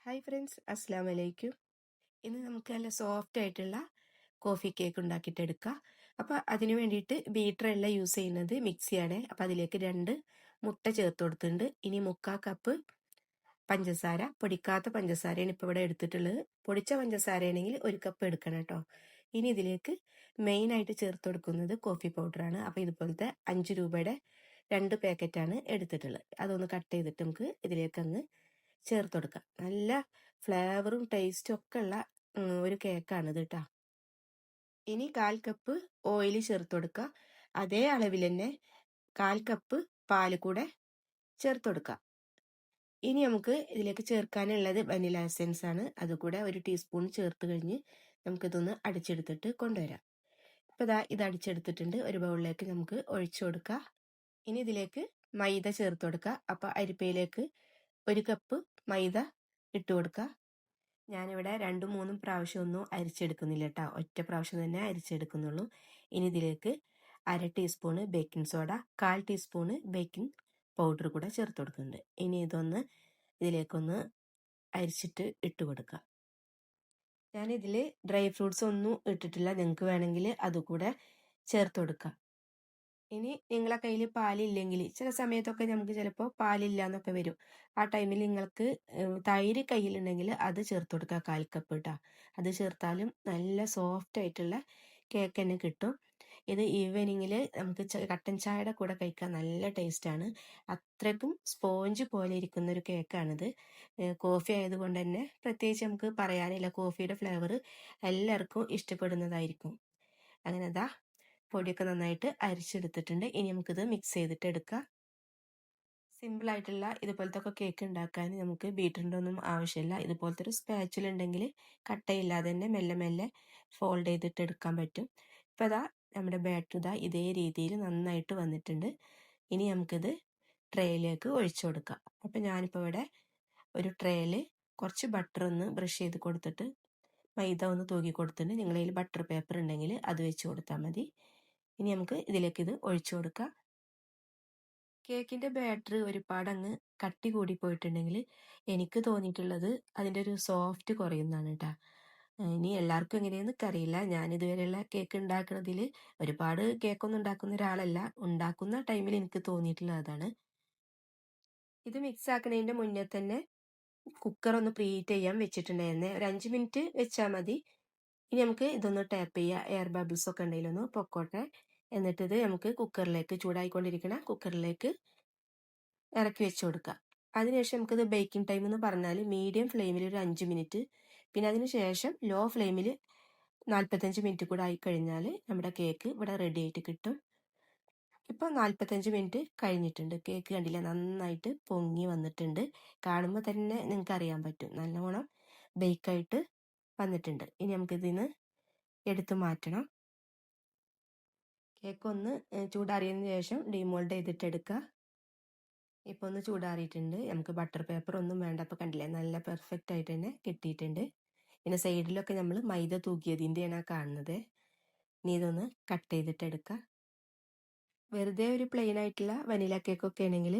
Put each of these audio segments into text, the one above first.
Hi friends, അസ്സാം വലൈക്കും. ഇന്ന് നമുക്ക് നല്ല സോഫ്റ്റ് ആയിട്ടുള്ള കോഫി കേക്ക് ഉണ്ടാക്കിയിട്ടെടുക്കാം. അപ്പോൾ അതിന് വേണ്ടിയിട്ട് ബീറ്ററല്ല യൂസ് ചെയ്യുന്നത്, മിക്സിയാണ്. അപ്പോൾ അതിലേക്ക് 2 മുട്ട ചേർത്ത് കൊടുത്തിട്ടുണ്ട്. ഇനി 3/4 കപ്പ് പഞ്ചസാര, പൊടിക്കാത്ത പഞ്ചസാരയാണ് ഇപ്പോൾ ഇവിടെ എടുത്തിട്ടുള്ളത്. പൊടിച്ച പഞ്ചസാരയാണെങ്കിൽ 1 കപ്പ് എടുക്കണം കേട്ടോ. ഇനി ഇതിലേക്ക് മെയിനായിട്ട് ചേർത്ത് കൊടുക്കുന്നത് കോഫി പൗഡറാണ്. അപ്പോൾ ഇതുപോലത്തെ 5 രൂപയുടെ 2 പാക്കറ്റാണ് എടുത്തിട്ടുള്ളത്. അതൊന്ന് കട്ട് ചെയ്തിട്ട് നമുക്ക് ഇതിലേക്ക് അങ്ങ് ചേർത്ത് കൊടുക്കാം. നല്ല ഫ്ലേവറും ടേസ്റ്റും ഒക്കെ ഉള്ള ഒരു കേക്കാണിത് കേട്ടോ. ഇനി 1/4 കപ്പ് ഓയിൽ ചേർത്ത് കൊടുക്കുക. അതേ അളവിൽ തന്നെ 1/4 കപ്പ് പാല് കൂടെ ചേർത്ത് കൊടുക്കുക. ഇനി നമുക്ക് ഇതിലേക്ക് ചേർക്കാനുള്ളത് വനില എസൻസ് ആണ്. അതുകൂടെ 1 ടീസ്പൂൺ ചേർത്ത് കഴിഞ്ഞ് നമുക്കിതൊന്ന് അടിച്ചെടുത്തിട്ട് കൊണ്ടുവരാം. ഇപ്പോൾ ഇത് അടിച്ചെടുത്തിട്ടുണ്ട്. ഒരു ബൗളിലേക്ക് നമുക്ക് ഒഴിച്ചു കൊടുക്കുക. ഇനി ഇതിലേക്ക് മൈദ ചേർത്ത് കൊടുക്കുക. അപ്പോൾ അരിപ്പയിലേക്ക് 1 കപ്പ് മൈദ ഇട്ട് കൊടുക്കുക. ഞാനിവിടെ 2-3 പ്രാവശ്യം ഒന്നും അരിച്ചെടുക്കുന്നില്ല കേട്ടോ, ഒറ്റ പ്രാവശ്യം തന്നെ അരിച്ചെടുക്കുന്നുള്ളൂ. ഇനി ഇതിലേക്ക് 1/2 teaspoon baking soda, 1/4 teaspoon baking powder കൂടെ ചേർത്ത് കൊടുക്കുന്നുണ്ട്. ഇനി ഇതൊന്ന് ഇതിലേക്കൊന്ന് അരിച്ചിട്ട് ഇട്ട് കൊടുക്കുക. ഞാനിതിൽ ഡ്രൈ ഫ്രൂട്ട്സ് ഒന്നും ഇട്ടിട്ടില്ല, നിങ്ങൾക്ക് വേണമെങ്കിൽ അതുകൂടെ ചേർത്ത് കൊടുക്കുക. ഇനി നിങ്ങളെ കയ്യിൽ പാലില്ലെങ്കിൽ ചില സമയത്തൊക്കെ നമുക്ക് ചിലപ്പോൾ പാലില്ല എന്നൊക്കെ വരും. ആ ടൈമിൽ നിങ്ങൾക്ക് തൈര് കയ്യിലുണ്ടെങ്കിൽ അത് ചേർത്ത് കൊടുക്കുക. 1/4 കപ്പ് കേട്ടോ. അത് ചേർത്താലും നല്ല സോഫ്റ്റ് ആയിട്ടുള്ള കേക്ക് തന്നെ കിട്ടും. ഇത് ഈവനിങ്ങിൽ നമുക്ക് കട്ടൻ ചായയുടെ കൂടെ കഴിക്കാൻ നല്ല ടേസ്റ്റാണ്. അത്രയ്ക്കും സ്പോഞ്ച് പോലെ ഇരിക്കുന്ന ഒരു കേക്കാണിത്. കോഫി ആയതുകൊണ്ട് തന്നെ പ്രത്യേകിച്ച് നമുക്ക് പറയാനില്ല, കോഫിയുടെ ഫ്ലേവർ എല്ലാവർക്കും ഇഷ്ടപ്പെടുന്നതായിരിക്കും. അങ്ങനെ പൊടിയൊക്കെ നന്നായിട്ട് അരിച്ചെടുത്തിട്ടുണ്ട്. ഇനി നമുക്കിത് മിക്സ് ചെയ്തിട്ട് എടുക്കാം. സിമ്പിളായിട്ടുള്ള ഇതുപോലത്തെ ഒക്കെ കേക്ക് ഉണ്ടാക്കാൻ നമുക്ക് ബീറ്ററിൻ്റെ ഒന്നും ആവശ്യമില്ല. ഇതുപോലത്തെ ഒരു സ്പാച്ചുല ഉണ്ടെങ്കിൽ കട്ടയില്ലാതെ തന്നെ മെല്ലെ മെല്ലെ ഫോൾഡ് ചെയ്തിട്ട് എടുക്കാൻ പറ്റും. ഇപ്പോൾ നമ്മുടെ ബാറ്റർ ഇതേ രീതിയിൽ നന്നായിട്ട് വന്നിട്ടുണ്ട്. ഇനി നമുക്കിത് ട്രേയിലേക്ക് ഒഴിച്ചു കൊടുക്കാം. അപ്പം ഞാനിപ്പോൾ ഇവിടെ ഒരു ട്രേയിൽ കുറച്ച് ബട്ടർ ഒന്ന് ബ്രഷ് ചെയ്ത് കൊടുത്തിട്ട് മൈദ ഒന്ന് തൂക്കി കൊടുത്തിട്ടുണ്ട്. നിങ്ങളുടെ കയ്യിൽ ബട്ടർ പേപ്പർ ഉണ്ടെങ്കിൽ അത് വെച്ച് കൊടുത്താൽ മതി. ഇനി നമുക്ക് ഇതിലേക്ക് ഇത് ഒഴിച്ചു കൊടുക്കാം. കേക്കിൻ്റെ ബാറ്റർ ഒരുപാട് അങ്ങ് കട്ടി കൂടി പോയിട്ടുണ്ടെങ്കിൽ എനിക്ക് തോന്നിയിട്ടുള്ളത് അതിൻ്റെ ഒരു സോഫ്റ്റ് കുറയുന്നതാണ് കേട്ടോ. ഇനി എല്ലാവർക്കും എങ്ങനെയെന്ന് അറിയില്ല. ഞാൻ ഇതുവരെയുള്ള കേക്ക് ഉണ്ടാക്കുന്നതിൽ ഒരുപാട് കേക്കൊന്നും ഉണ്ടാക്കുന്ന ഒരാളല്ല. ഉണ്ടാക്കുന്ന ടൈമിൽ എനിക്ക് തോന്നിയിട്ടുള്ളത് അതാണ്. ഇത് മിക്സ് ആക്കുന്നതിൻ്റെ മുന്നേ തന്നെ കുക്കർ ഒന്ന് പ്രീഹീറ്റ് ചെയ്യാൻ വെച്ചിട്ടുണ്ടായിരുന്നേ. ഒരു 5 മിനിറ്റ് വെച്ചാൽ മതി. ഇനി നമുക്ക് ഇതൊന്ന് ടാപ്പ് ചെയ്യുക. എയർ ബബിൾസ് ഒക്കെ ഉണ്ടെങ്കിലൊന്ന് പൊക്കോട്ടെ. എന്നിട്ട് ഇത് നമുക്ക് കുക്കറിലേക്ക്, ചൂടായിക്കൊണ്ടിരിക്കുന്ന കുക്കറിലേക്ക് ഇറക്കി വെച്ച് കൊടുക്കുക. അതിനുശേഷം നമുക്കിത് ബേക്കിംഗ് ടൈം എന്ന് പറഞ്ഞാൽ മീഡിയം ഫ്ലെയിമിൽ ഒരു 5 മിനിറ്റ്, പിന്നെ അതിന് ശേഷം ലോ ഫ്ലെയിമിൽ 45 മിനിറ്റ് കൂടെ ആയിക്കഴിഞ്ഞാൽ നമ്മുടെ കേക്ക് ഇവിടെ റെഡി ആയിട്ട് കിട്ടും. ഇപ്പോൾ 45 മിനിറ്റ് കഴിഞ്ഞിട്ടുണ്ട്. കേക്ക് കണ്ടില്ല, നന്നായിട്ട് പൊങ്ങി വന്നിട്ടുണ്ട്. കാണുമ്പോൾ തന്നെ നിങ്ങൾക്ക് അറിയാൻ പറ്റും നല്ലോണം ബേക്കായിട്ട് വന്നിട്ടുണ്ട്. ഇനി നമുക്കിതിന്ന് എടുത്തു മാറ്റണം. കേക്ക് ഒന്ന് ചൂടാറിയതിന് ശേഷം ഡിമോൾഡ് ചെയ്തിട്ട് എടുക്കുക. ഇപ്പോൾ ഒന്ന് ചൂടാറിയിട്ടുണ്ട്. നമുക്ക് ബട്ടർ പേപ്പർ ഒന്നും വേണ്ട. അപ്പോൾ കണ്ടില്ലേ, നല്ല പെർഫെക്റ്റ് ആയിട്ട് തന്നെ കിട്ടിയിട്ടുണ്ട്. പിന്നെ സൈഡിലൊക്കെ നമ്മൾ മൈദ തൂക്കിയതിൻ്റെയാണ് കാണുന്നത്. ഇനി ഇതൊന്ന് കട്ട് ചെയ്തിട്ട് എടുക്കുക. വെറുതെ ഒരു പ്ലെയിൻ ആയിട്ടുള്ള വനില കേക്കൊക്കെ ആണെങ്കിൽ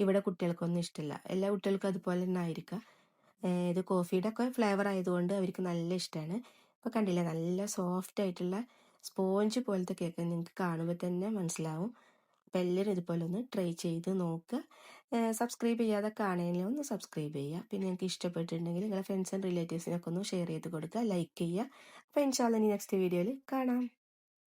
ഇവിടെ കുട്ടികൾക്കൊന്നും ഇഷ്ടമില്ല. എല്ലാ കുട്ടികൾക്കും അതുപോലെ തന്നെ ആയിരിക്കാം. ഇത് കോഫിയുടെ ഒക്കെ ഫ്ലേവർ ആയതുകൊണ്ട് അവർക്ക് നല്ല ഇഷ്ടമാണ്. ഇപ്പോൾ കണ്ടില്ലേ, നല്ല സോഫ്റ്റ് ആയിട്ടുള്ള സ്പോഞ്ച് പോലത്തെ കേക്ക് നിങ്ങൾക്ക് കാണുമ്പോൾ തന്നെ മനസ്സിലാവും. അപ്പോൾ എല്ലാവരും ഇതുപോലെ ഒന്ന് ട്രൈ ചെയ്ത് നോക്കുക. സബ്സ്ക്രൈബ് ചെയ്യാതെ കാണുകയാണെങ്കിൽ ഒന്ന് സബ്സ്ക്രൈബ് ചെയ്യുക. പിന്നെ നിങ്ങൾക്ക് ഇഷ്ടപ്പെട്ടിട്ടുണ്ടെങ്കിൽ നിങ്ങളുടെ ഫ്രണ്ട്സ് ആൻഡ് റിലേറ്റീവ്സിനൊക്കെ ഒന്ന് ഷെയർ ചെയ്ത് കൊടുക്കുക, ലൈക്ക് ചെയ്യുക. അപ്പോൾ ഇൻഷാല്ലാ നെക്സ്റ്റ് വീഡിയോയിൽ കാണാം.